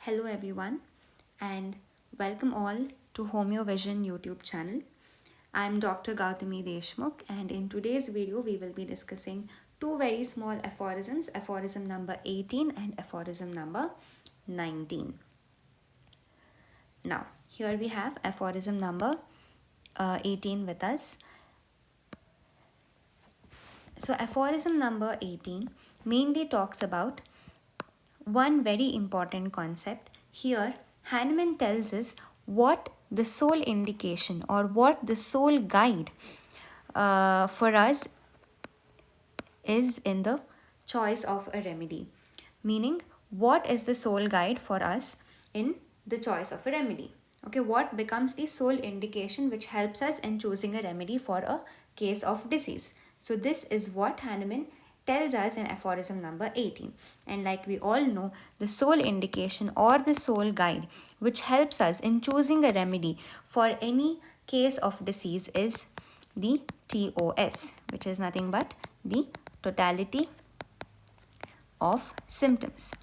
Hello everyone and welcome all to Homeo Vision YouTube channel. I am Dr. Gauthami Deshmukh and in today's video we will be discussing two very small aphorisms, aphorism number 18 and aphorism number 19. Now here we have aphorism number 18 with us. So aphorism number 18 mainly talks about one very important concept. Here, Hahnemann tells us what the sole indication or what the sole guide for us is in the choice of a remedy. Meaning, what is the sole guide for us in the choice of a remedy? Okay, what becomes the sole indication which helps us in choosing a remedy for a case of disease? So, this is what Hahnemann tells us in aphorism number 18. And like we all know, the sole indication or the sole guide which helps us in choosing a remedy for any case of disease is the TOS, which is nothing but the totality of symptoms.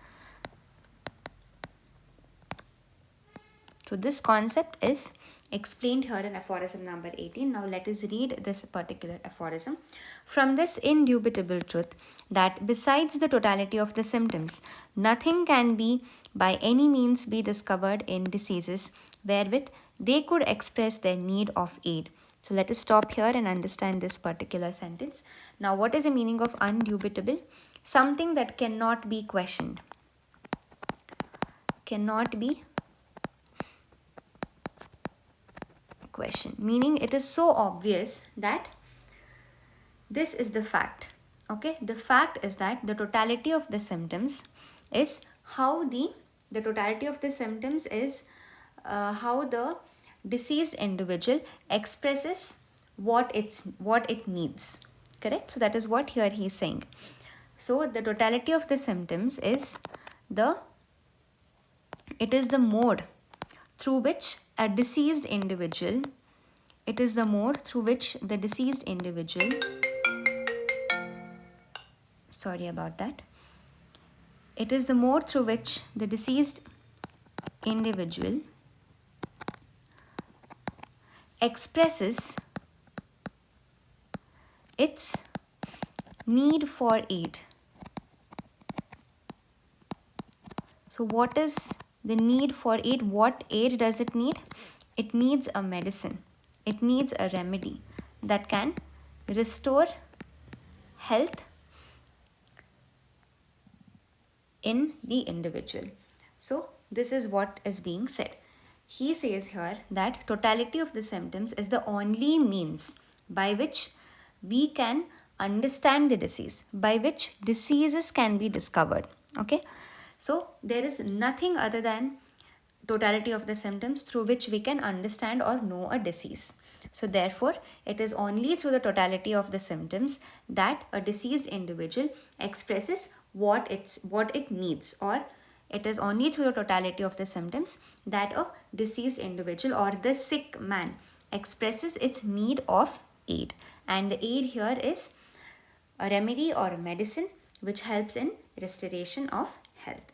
So this concept is explained here in aphorism number 18. Now let us read this particular aphorism. From this indubitable truth that besides the totality of the symptoms, nothing can be by any means be discovered in diseases wherewith they could express their need of aid. So let us stop here and understand this particular sentence. Now what is the meaning of undubitable? Something that cannot be questioned. Cannot be question, meaning it is so obvious that this is the fact. Okay, the fact is that the totality of the symptoms is how the totality of the symptoms is how the deceased individual expresses what it needs. Correct? So that is what here he is saying. So the totality of the symptoms is the mode through which a deceased individual, it is the mode through which the deceased individual, sorry about that, it is the mode through which the deceased individual expresses its need for aid. So what is the need for aid? What aid does it need? It needs a medicine. It needs a remedy that can restore health in the individual. So this is what is being said. He says here that totality of the symptoms is the only means by which we can understand the disease, by which diseases can be discovered. Okay. So there is nothing other than totality of the symptoms through which we can understand or know a disease. So therefore, it is only through the totality of the symptoms that a deceased individual expresses what it needs, or it is only through the totality of the symptoms that a deceased individual or the sick man expresses its need of aid. And the aid here is a remedy or a medicine which helps in restoration of health.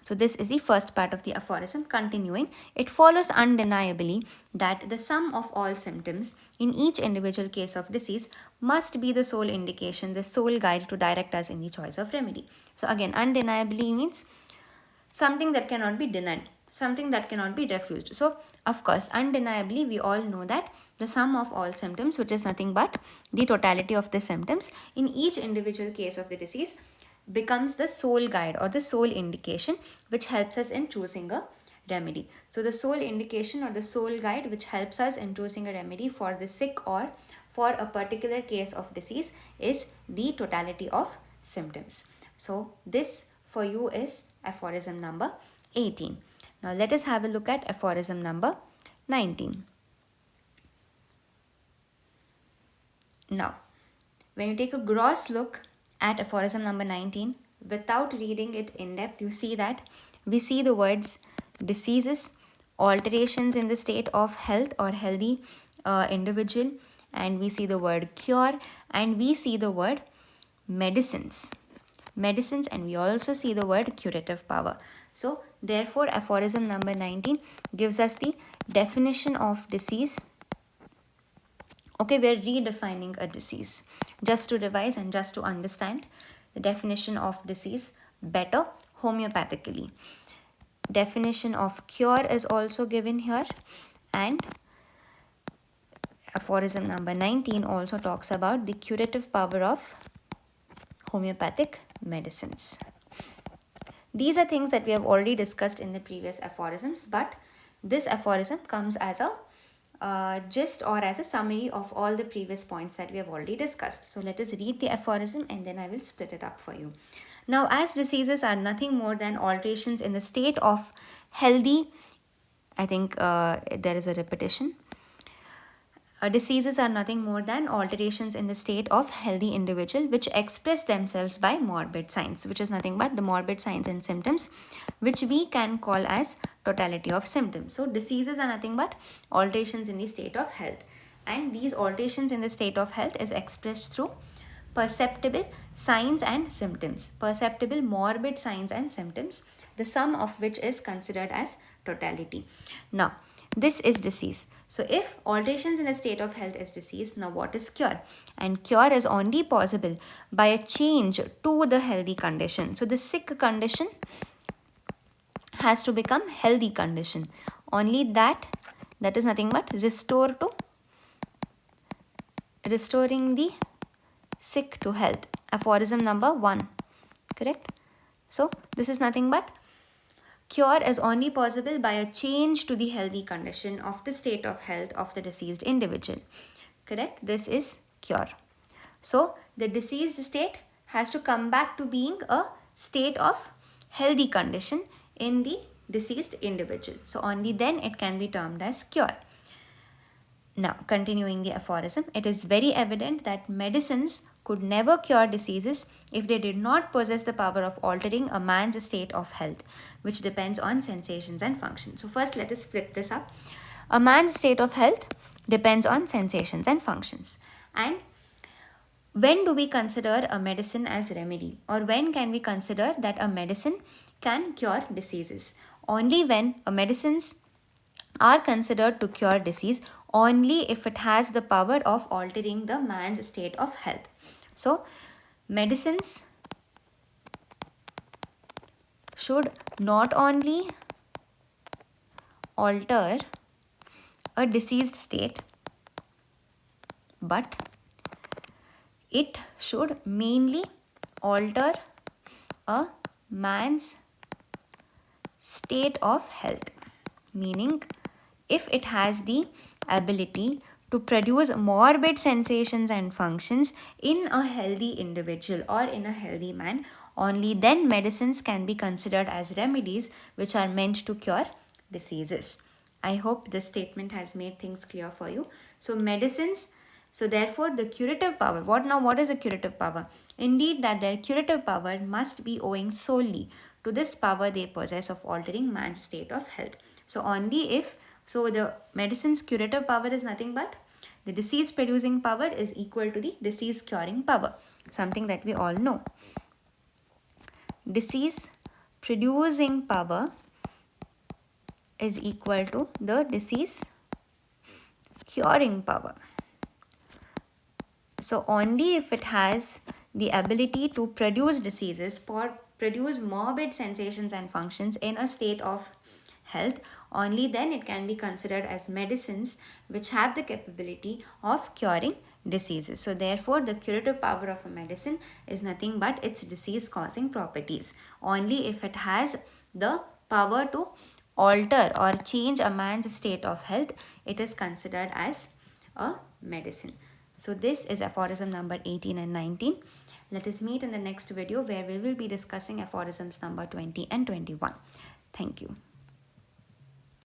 So this is the first part of the aphorism. Continuing, it follows undeniably that the sum of all symptoms in each individual case of disease must be the sole indication, the sole guide to direct us in the choice of remedy. So again, undeniably means something that cannot be denied, something that cannot be refused. So of course, undeniably, we all know that the sum of all symptoms, which is nothing but the totality of the symptoms in each individual case of the disease, becomes the sole guide or the sole indication which helps us in choosing a remedy. So the sole indication or the sole guide which helps us in choosing a remedy for the sick or for a particular case of disease is the totality of symptoms. So this for you is aphorism number 18. Now let us have a look at aphorism number 19. Now, when you take a gross look at aphorism number 19, without reading it in depth, you see that we see the words diseases, alterations in the state of health or healthy individual, and we see the word cure, and we see the word medicines. medicines, and we also see the word curative power. So therefore aphorism number 19 gives us the definition of disease. Okay, we're redefining a disease just to revise and just to understand the definition of disease better homeopathically. Definition of cure is also given here, and aphorism number 19 also talks about the curative power of homeopathic medicines. These are things that we have already discussed in the previous aphorisms, but this aphorism comes as a gist or as a summary of all the previous points that we have already discussed. So let us read the aphorism and then I will split it up for you. Now, as diseases are nothing more than alterations in the state of healthy, I think there is a repetition. Diseases are nothing more than alterations in the state of healthy individual which express themselves by morbid signs, which is nothing but the morbid signs and symptoms which we can call as totality of symptoms. So diseases are nothing but alterations in the state of health, and these alterations in the state of health is expressed through perceptible signs and symptoms, perceptible morbid signs and symptoms, the sum of which is considered as totality. Now this is disease. So if alterations in the state of health is disease, now what is cure? And cure is only possible by a change to the healthy condition. So the sick condition has to become healthy condition. Only that is nothing but restoring the sick to health. Aphorism number 1. Correct? So this is nothing but cure is only possible by a change to the healthy condition of the state of health of the deceased individual. Correct? This is cure. So the diseased state has to come back to being a state of healthy condition in the deceased individual. So only then it can be termed as cure. Now, continuing the aphorism, it is very evident that medicines could never cure diseases if they did not possess the power of altering a man's state of health, which depends on sensations and functions. So first, let us split this up. A man's state of health depends on sensations and functions. And when do we consider a medicine as remedy, or when can we consider that a medicine can cure diseases? Only when a medicines are considered to cure disease only if it has the power of altering the man's state of health. So medicines should not only alter a diseased state, but it should mainly alter a man's state of health, meaning if it has the ability to produce morbid sensations and functions in a healthy individual or in a healthy man, only then medicines can be considered as remedies which are meant to cure diseases. I hope this statement has made things clear for you. So medicines, so therefore the curative power, what is a curative power? Indeed that their curative power must be owing solely to this power they possess of altering man's state of health. So only if, so the medicine's curative power is nothing but the disease producing power is equal to the disease curing power, something that we all know. Disease producing power is equal to the disease curing power. So only if it has the ability to produce diseases, produce morbid sensations and functions in a state of health, only then it can be considered as medicines which have the capability of curing diseases. So therefore the curative power of a medicine is nothing but its disease causing properties. Only if it has the power to alter or change a man's state of health, it is considered as a medicine. So this is aphorism number 18 and 19. Let us meet in the next video where we will be discussing aphorisms number 20 and 21. Thank you.